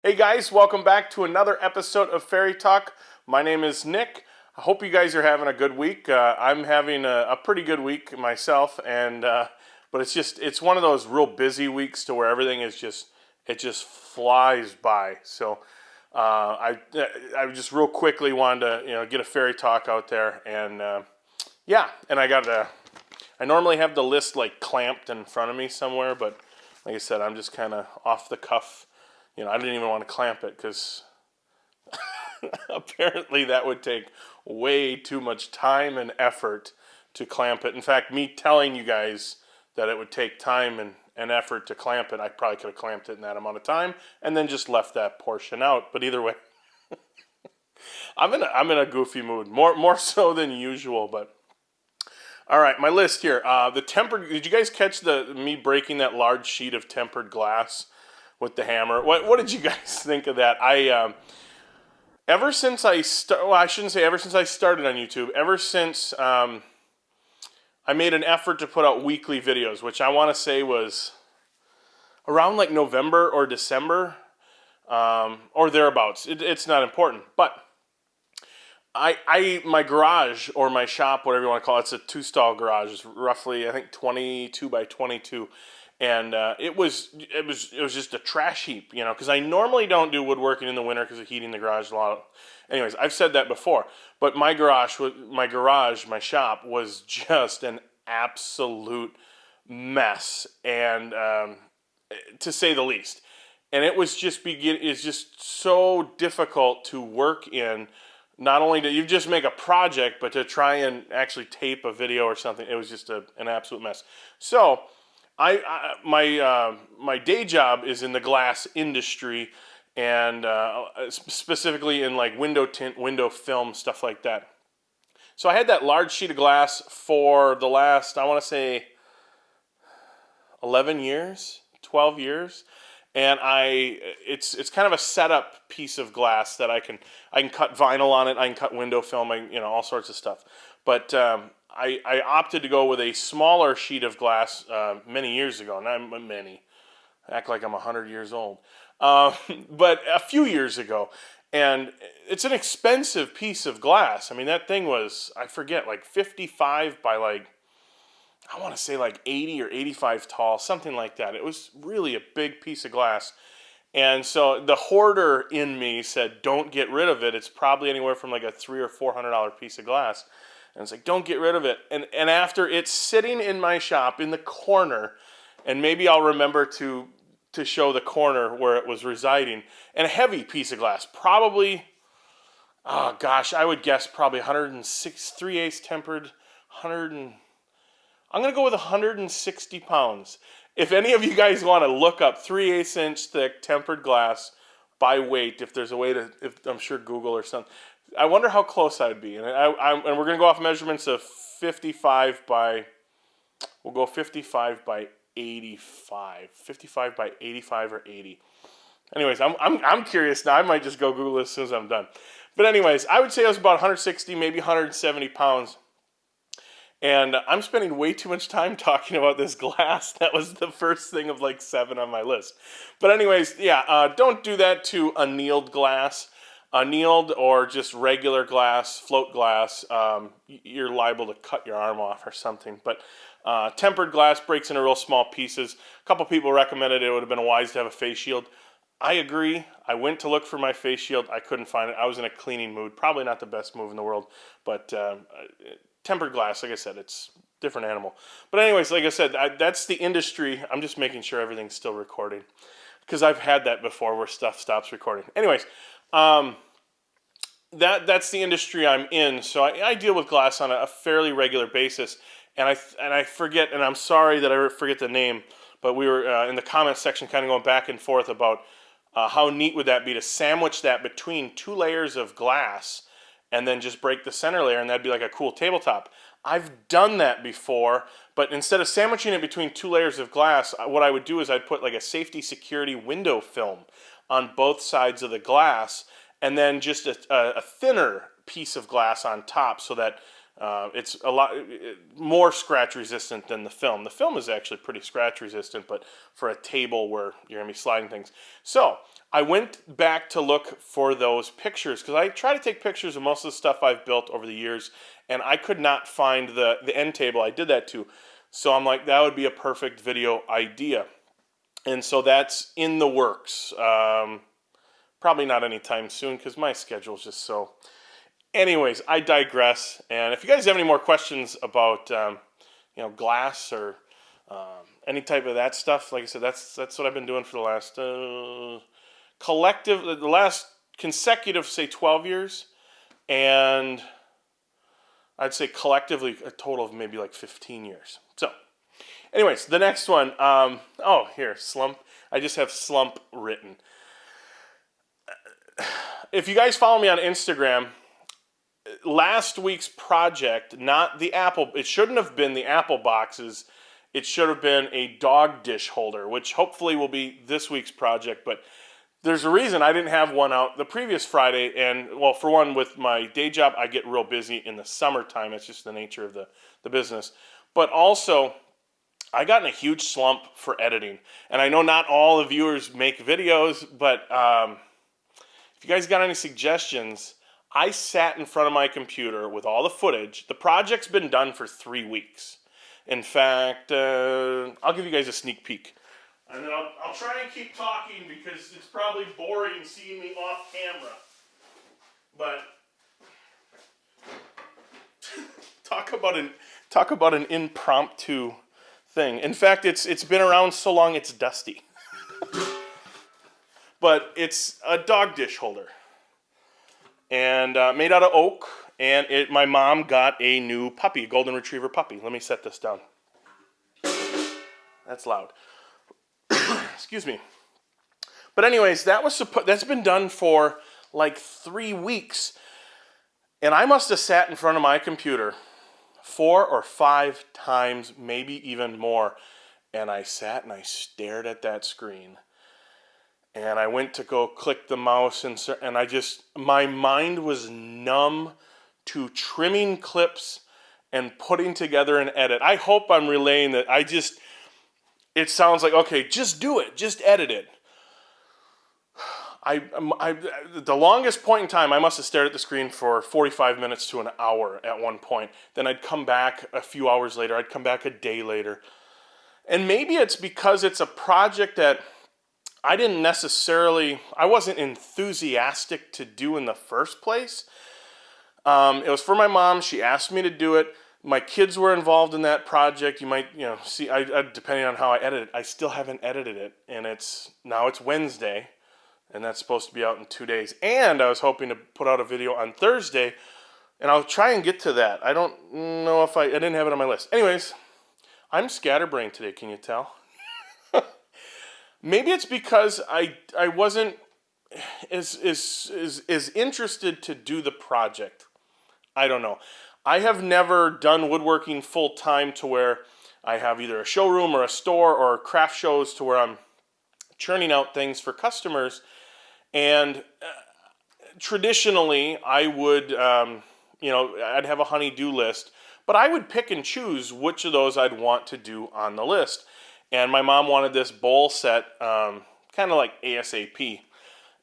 Hey guys, welcome back to another episode of FerryTalk. My name is Nick. I hope you guys are having a good week. I'm having a pretty good week myself, and but it's one of those real busy weeks to where everything is just flies by. So I just real quickly wanted to get a Ferry Talk out there, and I normally have the list like clamped in front of me somewhere, but like I said, I'm just kind of off the cuff. I didn't even want to clamp it because apparently that would take way too much time and effort to clamp it. In fact, me telling you guys that it would take time and effort to clamp it, I probably could have clamped it in that amount of time and then just left that portion out. But either way, I'm in a goofy mood, more so than usual. But all right, my list here. The tempered. Did you guys catch me breaking that large sheet of tempered glass with the hammer? What did you guys think of that? Ever since I shouldn't say ever since I started on YouTube. Ever since I made an effort to put out weekly videos, which I want to say was around like November or December, or thereabouts. It's not important, but my garage or my shop, whatever you want to call it, it's a 2-stall garage. It's roughly, I think, 22 by 22, and it was just a trash heap, because I normally don't do woodworking in the winter because of heating the garage a lot. Anyways, I've said that before, but my shop was just an absolute mess, and to say the least. And it was it's just so difficult to work in. Not only do you just make a project, but to try and actually tape a video or something, it was just an absolute mess. So, my day job is in the glass industry, and specifically in like window tint, window film, stuff like that. So I had that large sheet of glass for the last, I want to say, 11 years, 12 years. And it's kind of a setup piece of glass that I can cut vinyl on it, I can cut window film, all sorts of stuff. But I opted to go with a smaller sheet of glass many years ago. Not many, I act like I'm 100 years old, but a few years ago. And it's an expensive piece of glass. I mean, that thing was, I forget, like 55 by like, I want to say like 80 or 85 tall, something like that. It was really a big piece of glass. And so the hoarder in me said, don't get rid of it. It's probably anywhere from like a $300 or $400 piece of glass. And it's like, don't get rid of it. And after it's sitting in my shop in the corner, and maybe I'll remember to show the corner where it was residing, and a heavy piece of glass, probably, oh gosh, I would guess probably 106, 3/8 tempered, I'm going to go with 160 pounds. If any of you guys want to look up 3/8 inch thick tempered glass by weight, if there's a way to, I'm sure Google or something. I wonder how close I'd be. And we're going to go off measurements of 55 by 85. 55 by 85 or 80. Anyways, I'm curious now. I might just go Google it as soon as I'm done. But anyways, I would say I was about 160, maybe 170 pounds. And I'm spending way too much time talking about this glass. That was the first thing of like 7 on my list. But anyways, yeah, don't do that to annealed glass. Annealed or just regular glass, float glass, you're liable to cut your arm off or something. But tempered glass breaks into real small pieces. A couple people recommended it would have been wise to have a face shield. I agree. I went to look for my face shield. I couldn't find it. I was in a cleaning mood. Probably not the best move in the world, but tempered glass, like I said, it's a different animal. But anyways, like I said, that's the industry. I'm just making sure everything's still recording, because I've had that before where stuff stops recording. Anyways, that's the industry I'm in. So I deal with glass on a fairly regular basis, and I forget, and I'm sorry that I forget the name, but we were in the comments section kind of going back and forth about how neat would that be to sandwich that between 2 layers of glass and then just break the center layer, and that'd be like a cool tabletop. I've done that before, but instead of sandwiching it between 2 layers of glass, what I would do is I'd put like a safety security window film on both sides of the glass, and then just a thinner piece of glass on top, so that it's a lot more scratch resistant than the film. The film is actually pretty scratch resistant, but for a table where you're going to be sliding things. So I went back to look for those pictures because I try to take pictures of most of the stuff I've built over the years, and I could not find the end table I did that to. So I'm like, that would be a perfect video idea. And so that's in the works. Probably not anytime soon because my schedule is just so. Anyways, I digress. And if you guys have any more questions about glass or any type of that stuff, like I said, that's what I've been doing for the last consecutive, say, 12 years, and I'd say collectively a total of maybe like 15 years. So, anyways, the next one, here, Slump. I just have Slump written. If you guys follow me on Instagram, last week's project, not the apple, it shouldn't have been the apple boxes. It should have been a dog dish holder, which hopefully will be this week's project, but there's a reason I didn't have one out the previous Friday, and, well, for one, with my day job, I get real busy in the summertime. It's just the nature of the business. But also, I got in a huge slump for editing. And I know not all the viewers make videos, but if you guys got any suggestions, I sat in front of my computer with all the footage. The project's been done for 3 weeks. In fact, I'll give you guys a sneak peek. And then I'll try and keep talking because it's probably boring seeing me off camera. But talk about an impromptu thing. In fact, it's been around so long it's dusty. But it's a dog dish holder, and made out of oak. And my mom got a new puppy, a golden retriever puppy. Let me set this down. That's loud. Excuse me. But anyways, that's been done for like 3 weeks. And I must have sat in front of my computer 4 or 5 times, maybe even more. And I sat and I stared at that screen. And I went to go click the mouse, and my mind was numb to trimming clips and putting together an edit. I hope I'm relaying that. It sounds like, okay, just do it, just edit it. The longest point in time, I must have stared at the screen for 45 minutes to an hour at one point. Then I'd come back a few hours later. I'd come back a day later. And maybe it's because it's a project that I wasn't enthusiastic to do in the first place. It was for my mom. She asked me to do it. My kids were involved in that project. You might, see, depending on how I edit it, I still haven't edited it. And now it's Wednesday, and that's supposed to be out in 2 days. And I was hoping to put out a video on Thursday, and I'll try and get to that. I don't know if I didn't have it on my list. Anyways, I'm scatterbrained today, can you tell? Maybe it's because I wasn't as interested to do the project. I don't know. I have never done woodworking full time to where I have either a showroom or a store or craft shows to where I'm churning out things for customers. And traditionally, I would, I'd have a honey-do list, but I would pick and choose which of those I'd want to do on the list. And my mom wanted this bowl set, kind of like ASAP.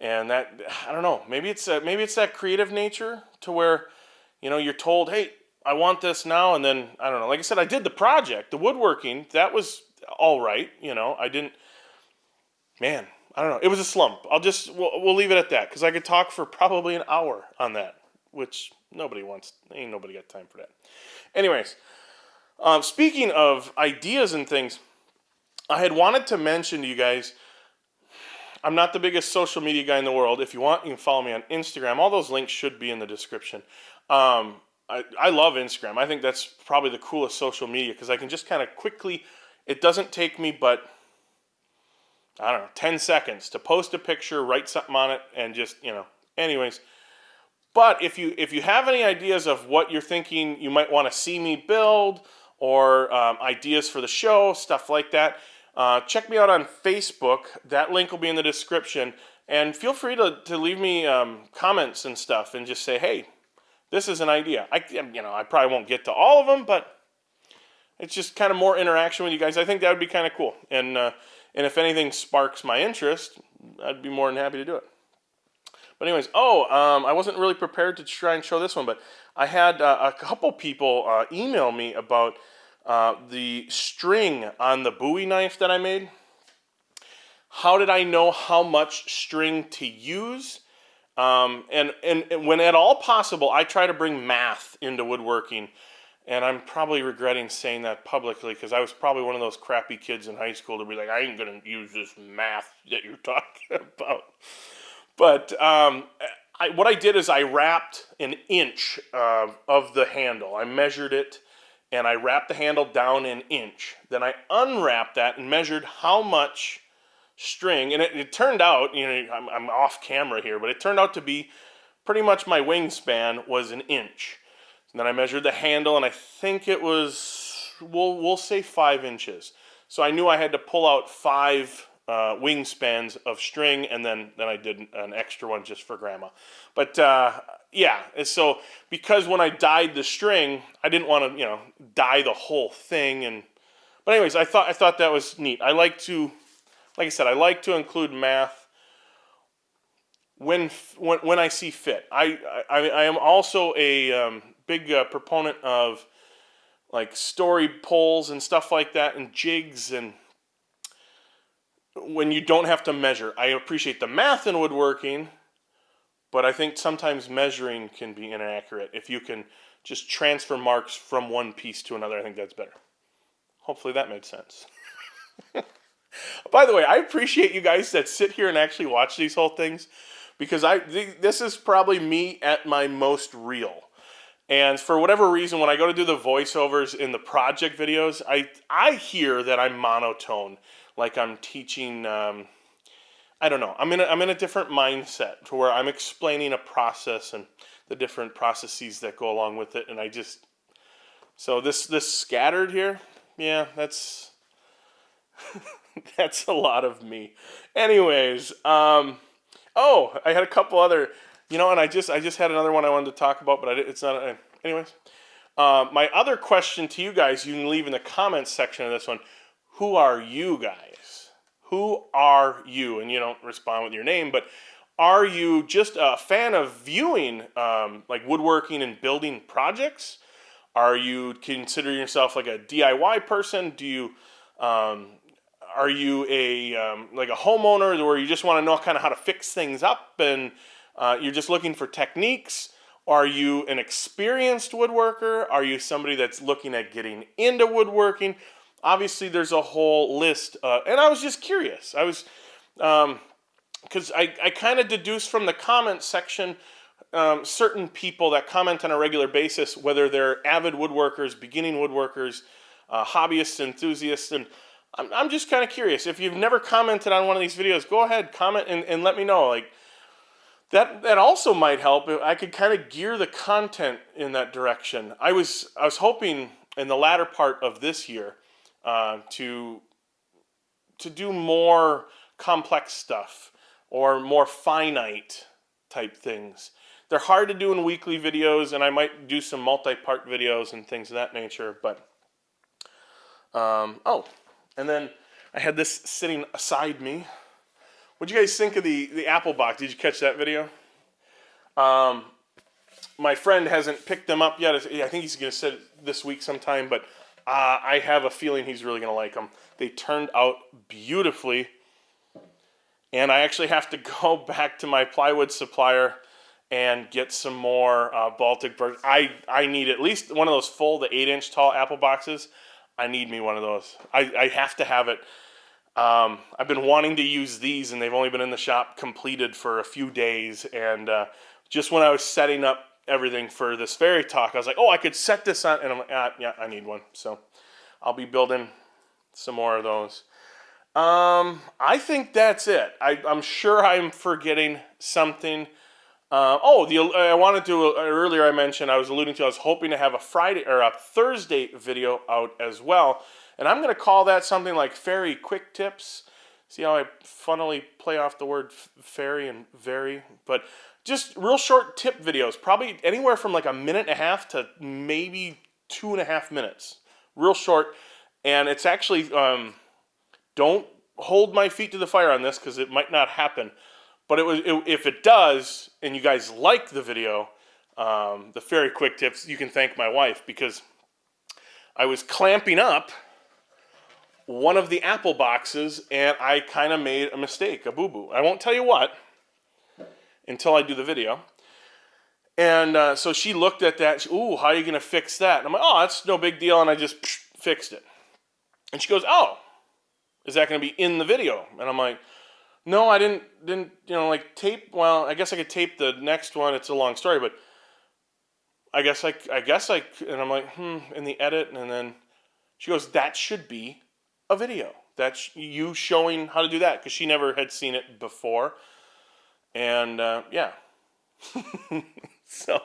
And that, I don't know, maybe it's that creative nature to where, you're told, hey, I want this now, and then, I don't know, like I said, I did the project, the woodworking, that was all right, I don't know, it was a slump. We'll leave it at that, because I could talk for probably an hour on that, which ain't nobody got time for that. Anyways, speaking of ideas and things, I had wanted to mention to you guys, I'm not the biggest social media guy in the world. If you want, you can follow me on Instagram. All those links should be in the description. I love Instagram. I think that's probably the coolest social media because I can just kind of quickly, it doesn't take me but, 10 seconds to post a picture, write something on it, and just, anyways. But if you have any ideas of what you're thinking you might want to see me build or ideas for the show, stuff like that, check me out on Facebook. That link will be in the description. And feel free to leave me comments and stuff and just say, hey, this is an idea. I probably won't get to all of them, but it's just kind of more interaction with you guys. I think that would be kind of cool. And if anything sparks my interest, I'd be more than happy to do it. But anyways, I wasn't really prepared to try and show this one, but I had a couple people email me about the string on the Bowie knife that I made. How did I know how much string to use? And when at all possible, I try to bring math into woodworking. And I'm probably regretting saying that publicly because I was probably one of those crappy kids in high school to be like, I ain't going to use this math that you're talking about. But what I did is I wrapped an inch of the handle. I measured it, and I wrapped the handle down an inch. Then I unwrapped that and measured how much string. And it turned out, I'm off camera here, but it turned out to be pretty much my wingspan was an inch. And then I measured the handle, and I think it was, we'll say 5 inches. So I knew I had to pull out 5 wingspans of string, and then I did an extra one just for grandma. But yeah, and so because when I dyed the string, I didn't want to dye the whole thing. But anyways, I thought that was neat. I like to, like I said, I like to include math when I see fit. I am also a big proponent of like story poles and stuff like that, and jigs, and when you don't have to measure. I appreciate the math in woodworking, but I think sometimes measuring can be inaccurate. If you can just transfer marks from one piece to another, I think that's better. Hopefully that made sense. By the way, I appreciate you guys that sit here and actually watch these whole things, because this is probably me at my most real. And for whatever reason, when I go to do the voiceovers in the project videos, I hear that I'm monotone, like I'm teaching. I don't know. I'm in a different mindset to where I'm explaining a process and the different processes that go along with it, and so this scattered here, yeah, that's that's a lot of me. Anyways, I had a couple other. And I just had another one I wanted to talk about, but it's not. Anyways, my other question to you guys, you can leave in the comments section of this one. Who are you guys? Who are you? And you don't respond with your name, but are you just a fan of viewing like woodworking and building projects? Are you consider yourself like a DIY person? Do you are you like a homeowner where you just want to know kind of how to fix things up and you're just looking for techniques? Are you an experienced woodworker? Are you somebody that's looking at getting into woodworking? Obviously, there's a whole list. And I was just curious. I was, because I kind of deduced from the comment section certain people that comment on a regular basis, whether they're avid woodworkers, beginning woodworkers, hobbyists, enthusiasts, and I'm just kind of curious. If you've never commented on one of these videos, go ahead, comment and let me know. Like that also might help. I could kind of gear the content in that direction. I was hoping in the latter part of this year to do more complex stuff or more finite type things. They're hard to do in weekly videos, and I might do some multi-part videos and things of that nature. But and then I had this sitting aside me. What'd you guys think of the Apple box? Did you catch that video? My friend hasn't picked them up yet. I think he's going to set it this week sometime, but I have a feeling he's really going to like them. They turned out beautifully, and I actually have to go back to my plywood supplier and get some more Baltic birch. I need at least one of those full, the 8-inch tall Apple boxes. I need me one of those. I have to have it. I've been wanting to use these, and they've only been in the shop completed for a few days. And just when I was setting up everything for this FerryTalk, I was like, I could set this on. And I'm like, yeah, I need one. So I'll be building some more of those. I think that's it. I'm sure I'm forgetting something. I wanted to, earlier I mentioned, I was hoping to have a Friday or a Thursday video out as well. And I'm going to call that something like Ferry Quick Tips. See how I funnily play off the word ferry and very? But just real short tip videos, probably anywhere from like a minute and a half to maybe 2.5 minutes. Real short. And it's actually, don't hold my feet to the fire on this because it might not happen. But if it does, and you guys like the video, the Ferry quick tips, you can thank my wife, because I was clamping up one of the apple boxes and I kind of made a mistake, a boo-boo. I won't tell you what until I do the video. And so she looked at that. Ooh, how are you going to fix that? And I'm like, oh, that's no big deal. And I just fixed it. And she goes, oh, is that going to be in the video? And I'm like, no, I didn't, like tape. Well, I guess I could tape the next one. It's a long story, but I guess I, and I'm like, in the edit. And then she goes, that should be a video. That's you showing how to do that, because she never had seen it before. And yeah. So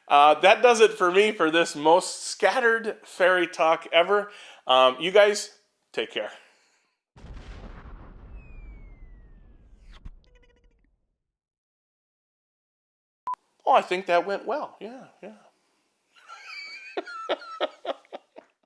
that does it for me for this most scattered Ferry talk ever. You guys, take care. Oh, I think that went well. Yeah.